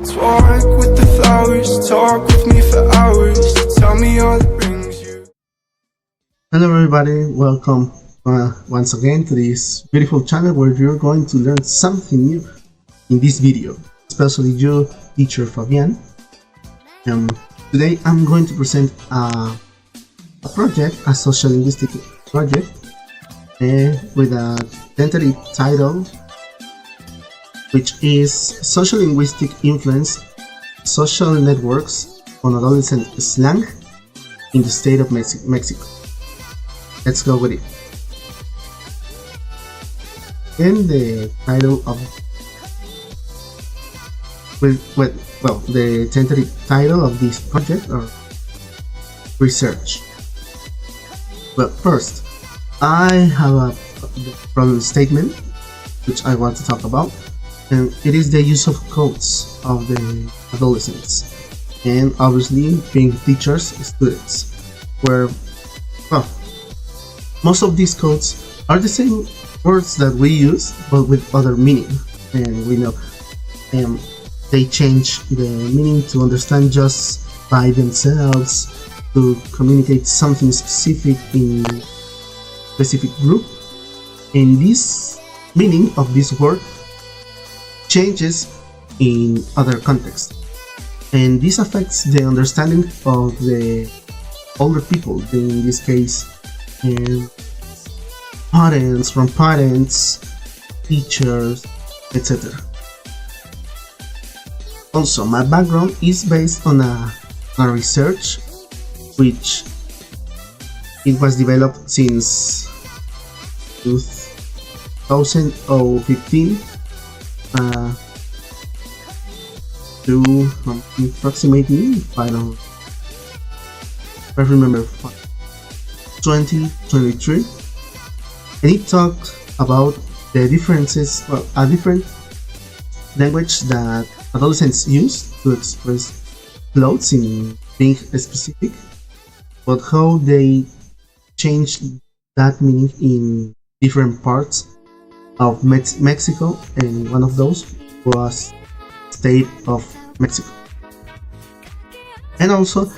Talk with the flowers, talk with me for hours. Tell me all that brings you. Hello everybody, welcome once again to this beautiful channel where you're going to learn something new in this video, especially you, teacher Fabian. Today I'm going to present a project, a sociolinguistic project with a tentative title, which is Sociolinguistic Influence Social Networks on Adolescent Slang in the State of Mexico. Let's go with it. And the title of the tentative title of this project or research. But first, I have a problem statement which I want to talk about, and it is the use of codes of the adolescents, and obviously being teachers, students, where most of these codes are the same words that we use but with other meaning, and we know they change the meaning to understand just by themselves, to communicate something specific in a specific group, and this meaning of this word changes in other contexts, and this affects the understanding of the older people, in this case parents, grandparents, teachers, etc. Also, my background is based on a research which it was developed since 2015 to approximately, if I remember, 2023, and it talked about the differences, a different language that adolescents use to express clothes in being specific, but how they change that meaning in different parts of Mexico, and one of those was State of Mexico. And also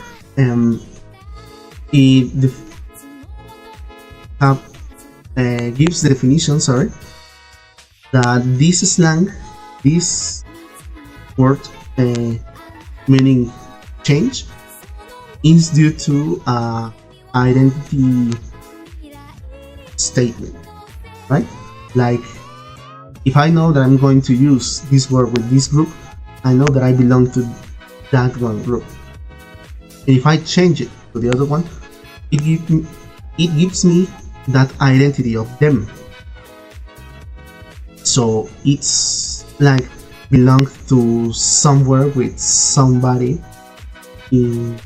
it gives the definition, that this slang, this word meaning change, is due to identity statement, right? Like, if I know that I'm going to use this word with this group, I know that I belong to that one group, and if I change it to the other one, it gives me that identity of them. So it's like belong to somewhere with somebody in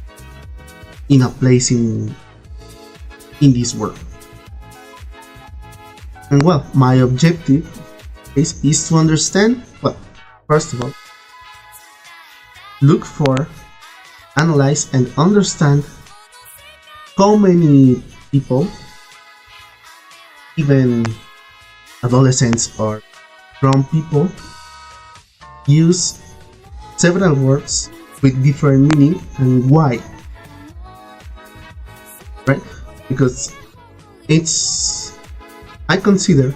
a place in this world. And well, my objective is to understand, first of all, look for, analyze and understand how many people, even adolescents or grown people, use several words with different meaning, and why, right? Because I consider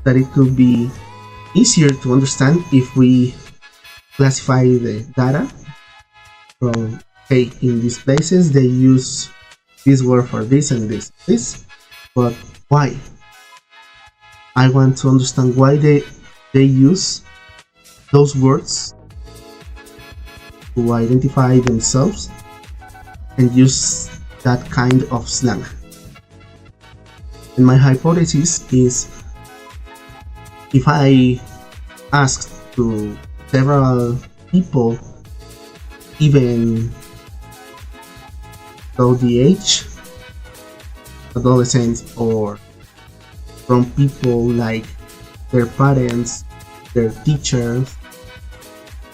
that it could be easier to understand if we classify the data from, hey, in these places they use this word for this and this, but why? I want to understand why they use those words to identify themselves and use that kind of slang. And my hypothesis is, if I asked to several people, even though the age, adolescents or from people like their parents, their teachers,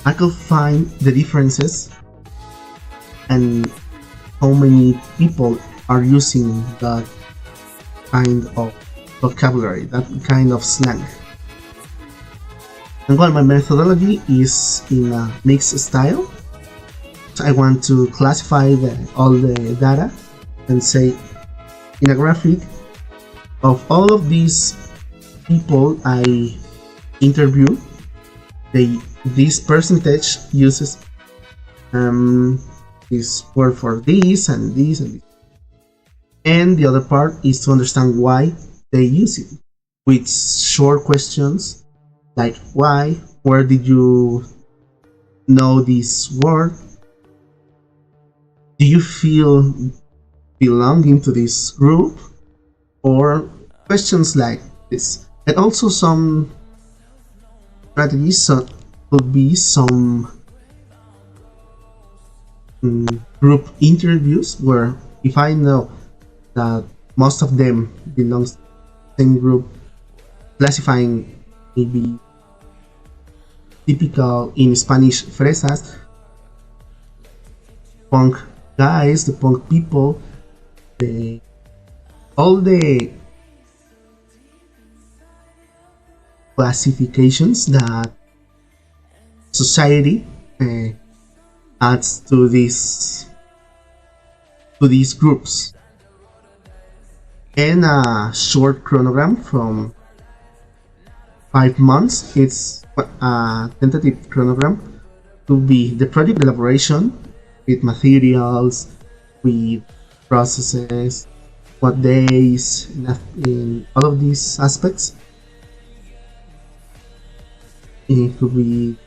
I could find the differences and how many people are using that kind of vocabulary, that kind of slang. And well, my methodology is in a mixed style. So I want to classify all the data and say in a graphic of all of these people I interview, this percentage uses this word for this and this and this. And the other part is to understand why they use it with short questions like why, where did you know this word, do you feel belonging to this group, or questions like this. And also some strategies could be some group interviews where if I know that most of them belongs to the same group, classifying maybe typical in Spanish fresas, punk guys, the punk people, all the classifications that society adds to these groups, and a short chronogram from 5 months. It's a tentative chronogram to be the project elaboration with materials, with processes, what days, in all of these aspects. It could be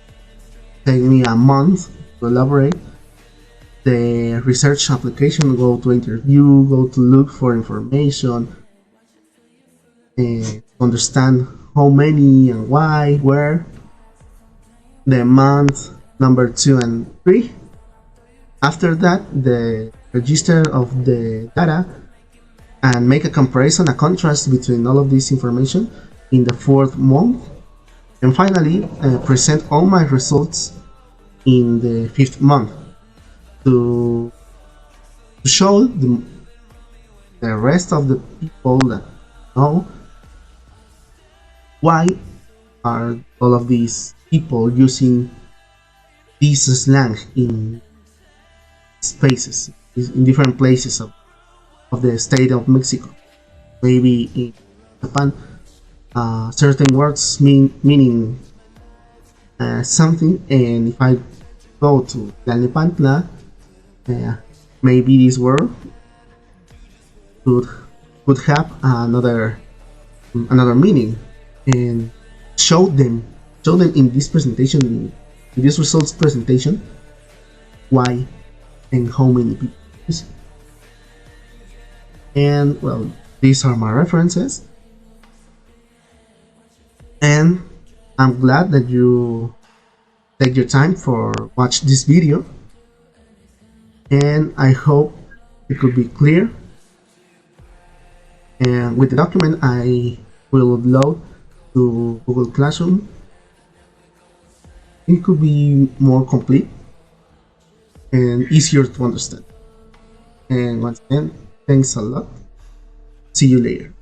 take me a month to elaborate. The research application, go to interview, go to look for information, understand how many and why, where, the month, number 2 and 3. After that, the register of the data and make a comparison, a contrast between all of this information in the 4th month. And finally, present all my results in the 5th month to show the rest of the people that know why are all of these people using this slang in spaces, in different places of the state of Mexico. Maybe in Japan, certain words meaning something, and if I go to Tlalnepantla, maybe this word could have another meaning, and show them in this presentation, in this results presentation, why and how many people use it. And well, these are my references, and I'm glad that you take your time for watch this video, and I hope it could be clear. And with the document I will upload to Google Classroom, it could be more complete and easier to understand. And once again, thanks a lot. See you later.